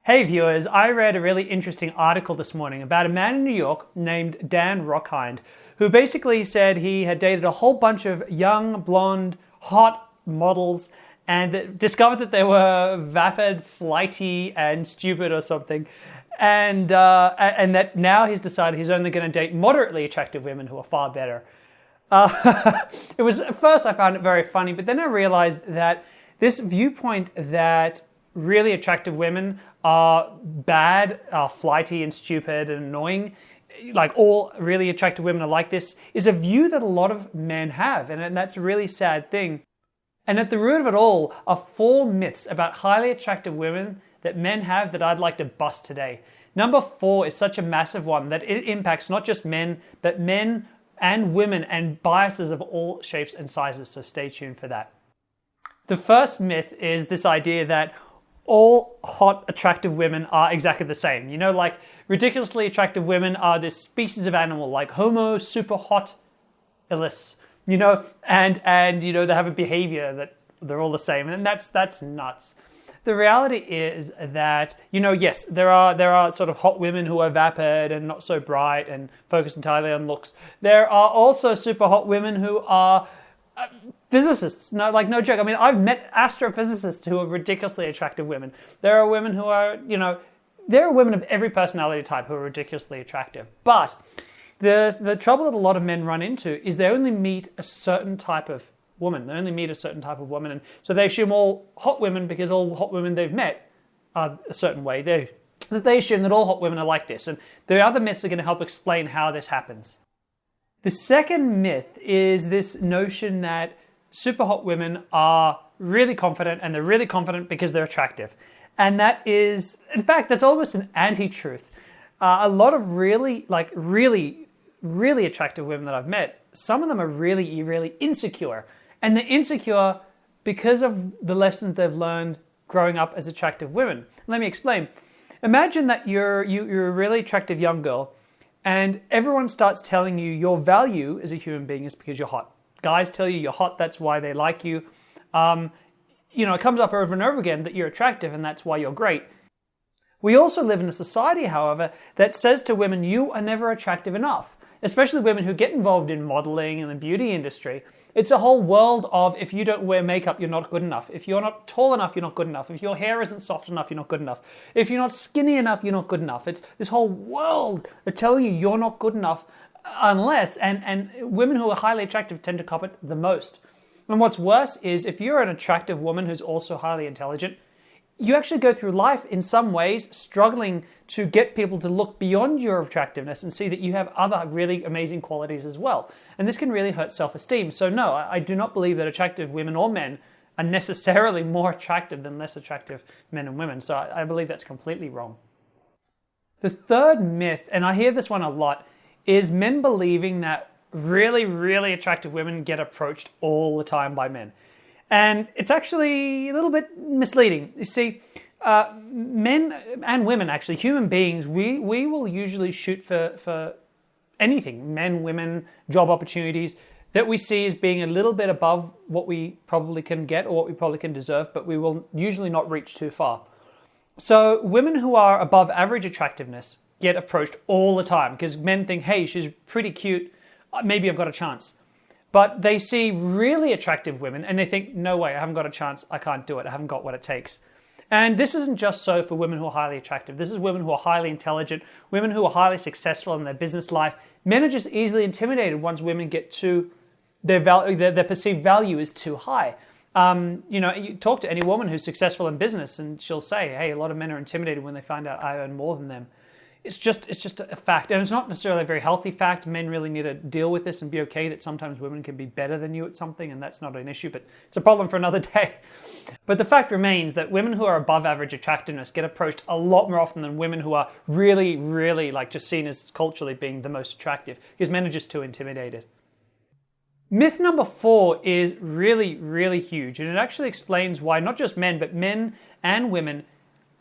Hey viewers, I read a really interesting article this morning about a man in New York named Dan Rochkind, who basically said he had dated a whole bunch of young, blonde, hot models and discovered that they were vapid, flighty, and stupid or something. And that now he's decided he's only going to date moderately attractive women who are far better. It was, at first I found it very funny, but then I realized that this viewpoint that really attractive women are bad, are flighty and stupid and annoying, like all really attractive women are like this, is a view that a lot of men have, and that's a really sad thing. And at the root of it all are 4 myths about highly attractive women that men have that I'd like to bust today. Number 4 is such a massive one that it impacts not just men, but men and women and biases of all shapes and sizes, so stay tuned for that. The first myth is this idea that all hot, attractive women are exactly the same. You know, like ridiculously attractive women are this species of animal, like Homo Superhot, you know, and you know, they have a behavior that they're all the same, and that's nuts. The reality is that, you know, yes, there are sort of hot women who are vapid and not so bright and focus entirely on looks. There are also super hot women who are physicists. No joke. I mean, I've met astrophysicists who are ridiculously attractive women. There are women who are, you know, there are women of every personality type who are ridiculously attractive. But the trouble that a lot of men run into is they only meet a certain type of woman. They only meet a certain type of woman. And so they assume all hot women, because all hot women they've met are a certain way. They assume that all hot women are like this. And the other myths are going to help explain how this happens. The second myth is this notion that super hot women are really confident, and they're really confident because they're attractive. And that is, in fact, that's almost an anti-truth. A lot of really attractive women that I've met, some of them are really, really insecure. And they're insecure because of the lessons they've learned growing up as attractive women. Let me explain. Imagine that you're a really attractive young girl, and everyone starts telling you your value as a human being is because you're hot. Guys tell you you're hot, that's why they like you. You know, it comes up over and over again that you're attractive and that's why you're great. We also live in a society, however, that says to women, you are never attractive enough. Especially women who get involved in modeling and the beauty industry. It's a whole world of, if you don't wear makeup, you're not good enough. If you're not tall enough, you're not good enough. If your hair isn't soft enough, you're not good enough. If you're not skinny enough, you're not good enough. It's this whole world of telling you you're not good enough unless, and women who are highly attractive tend to cop it the most. And what's worse is if you're an attractive woman who's also highly intelligent, you actually go through life in some ways struggling to get people to look beyond your attractiveness and see that you have other really amazing qualities as well. And this can really hurt self-esteem. So no, I do not believe that attractive women or men are necessarily more attractive than less attractive men and women. So I believe that's completely wrong. The third myth, and I hear this one a lot, is men believing that really attractive women get approached all the time by men. And it's actually a little bit misleading. You see, men and women, actually, human beings, we will usually shoot for anything, men, women, job opportunities, that we see as being a little bit above what we probably can get or what we probably can deserve, but we will usually not reach too far. So women who are above average attractiveness get approached all the time because men think, hey, she's pretty cute, maybe I've got a chance. But they see really attractive women and they think, no way, I haven't got a chance, I can't do it, I haven't got what it takes. And this isn't just so for women who are highly attractive. This is women who are highly intelligent, women who are highly successful in their business life. Men are just easily intimidated once women get too, their perceived value is too high. You know, you talk to any woman who's successful in business and she'll say, hey, a lot of men are intimidated when they find out I earn more than them. It's just a fact. And it's not necessarily a very healthy fact. Men really need to deal with this and be okay that sometimes women can be better than you at something, and that's not an issue, but it's a problem for another day. But the fact remains that women who are above average attractiveness get approached a lot more often than women who are really like just seen as culturally being the most attractive, because men are just too intimidated. Myth number 4 is really huge, and it actually explains why not just men, but men and women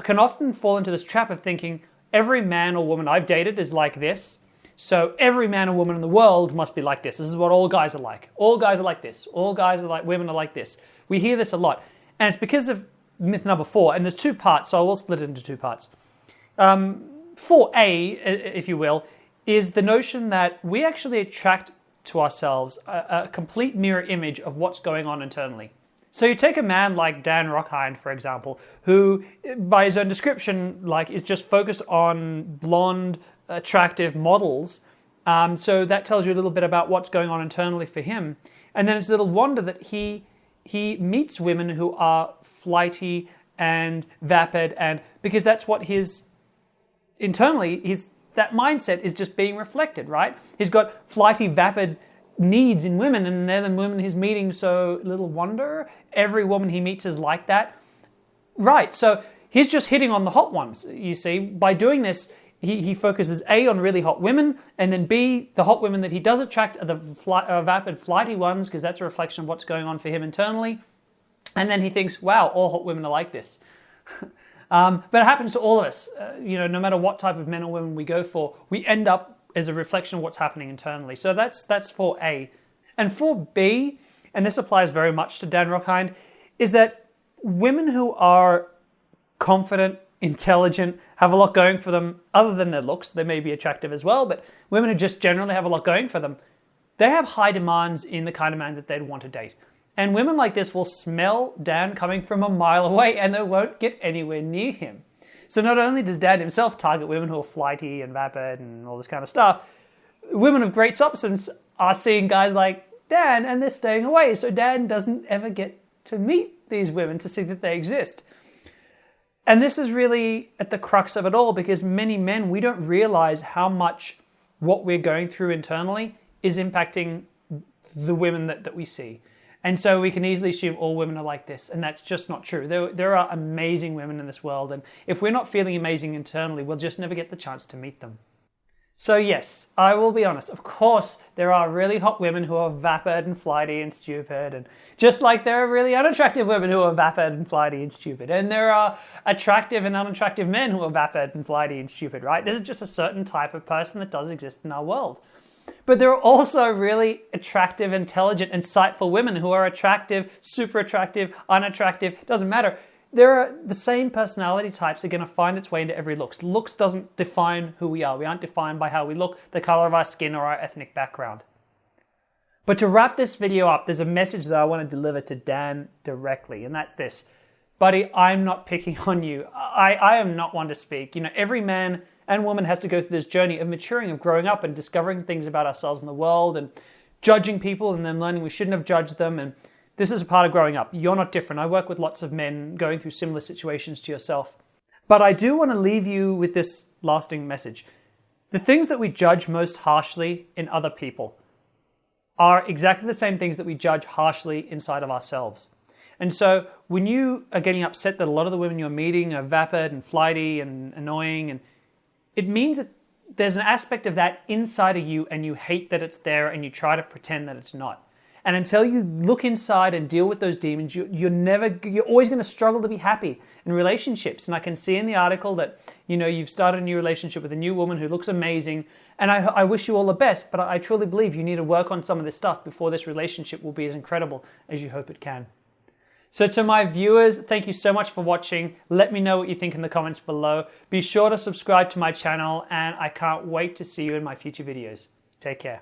can often fall into this trap of thinking, every man or woman I've dated is like this, so every man or woman in the world must be like this. This is what all guys are like. All guys are like this. All guys are like, women are like this. We hear this a lot. And it's because of myth number 4, and there's 2 parts, so I will split it into 2 parts. 4A, if you will, is the notion that we actually attract to ourselves a complete mirror image of what's going on internally. So you take a man like Dan Rochkind, for example, who, by his own description, is just focused on blonde, attractive models. So that tells you a little bit about what's going on internally for him. And then it's little wonder that he meets women who are flighty and vapid, and because that's what that mindset is just being reflected, right? He's got flighty, vapid needs in women, and they're the women he's meeting, so little wonder every woman he meets is like that. Right, so he's just hitting on the hot ones, you see. By doing this, he focuses A, on really hot women, and then B, the hot women that he does attract are the vapid, flighty ones, because that's a reflection of what's going on for him internally. And then he thinks, wow, all hot women are like this. But it happens to all of us. No matter what type of men or women we go for, we end up as a reflection of what's happening internally. So that's 4A. And 4B, and this applies very much to Dan Rochkind, is that women who are confident, intelligent, have a lot going for them, other than their looks, they may be attractive as well, but women who just generally have a lot going for them, they have high demands in the kind of man that they'd want to date. And women like this will smell Dan coming from a mile away, and they won't get anywhere near him. So not only does Dan himself target women who are flighty and vapid and all this kind of stuff, women of great substance are seeing guys like Dan and they're staying away. So Dan doesn't ever get to meet these women to see that they exist. And this is really at the crux of it all, because many men, we don't realize how much what we're going through internally is impacting the women that we see. And so we can easily assume all women are like this, and that's just not true. There are amazing women in this world, and if we're not feeling amazing internally, we'll just never get the chance to meet them. So yes, I will be honest, of course, there are really hot women who are vapid and flighty and stupid, and just like there are really unattractive women who are vapid and flighty and stupid, and there are attractive and unattractive men who are vapid and flighty and stupid, right? This is just a certain type of person that does exist in our world. But there are also really attractive, intelligent, insightful women who are attractive, super attractive, unattractive, doesn't matter. There are the same personality types are going to find its way into every looks. Looks doesn't define who we are. We aren't defined by how we look, the color of our skin, or our ethnic background. But to wrap this video up, there's a message that I want to deliver to Dan directly, and that's this. Buddy, I'm not picking on you. I am not one to speak. Every man and woman has to go through this journey of maturing, of growing up and discovering things about ourselves in the world and judging people and then learning we shouldn't have judged them. And this is a part of growing up. You're not different. I work with lots of men going through similar situations to yourself. But I do want to leave you with this lasting message. The things that we judge most harshly in other people are exactly the same things that we judge harshly inside of ourselves. And so when you are getting upset that a lot of the women you're meeting are vapid and flighty and annoying, and it means that there's an aspect of that inside of you and you hate that it's there and you try to pretend that it's not. And until you look inside and deal with those demons, you're always going to struggle to be happy in relationships. And I can see in the article that, you've started a new relationship with a new woman who looks amazing. And I wish you all the best, but I truly believe you need to work on some of this stuff before this relationship will be as incredible as you hope it can. So to my viewers, thank you so much for watching. Let me know what you think in the comments below. Be sure to subscribe to my channel, and I can't wait to see you in my future videos. Take care.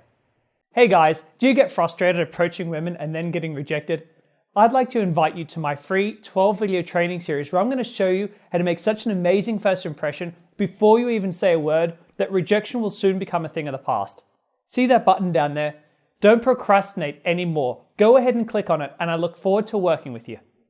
Hey guys, do you get frustrated approaching women and then getting rejected? I'd like to invite you to my free 12-video training series where I'm going to show you how to make such an amazing first impression before you even say a word that rejection will soon become a thing of the past. See that button down there? Don't procrastinate anymore. Go ahead and click on it, and I look forward to working with you.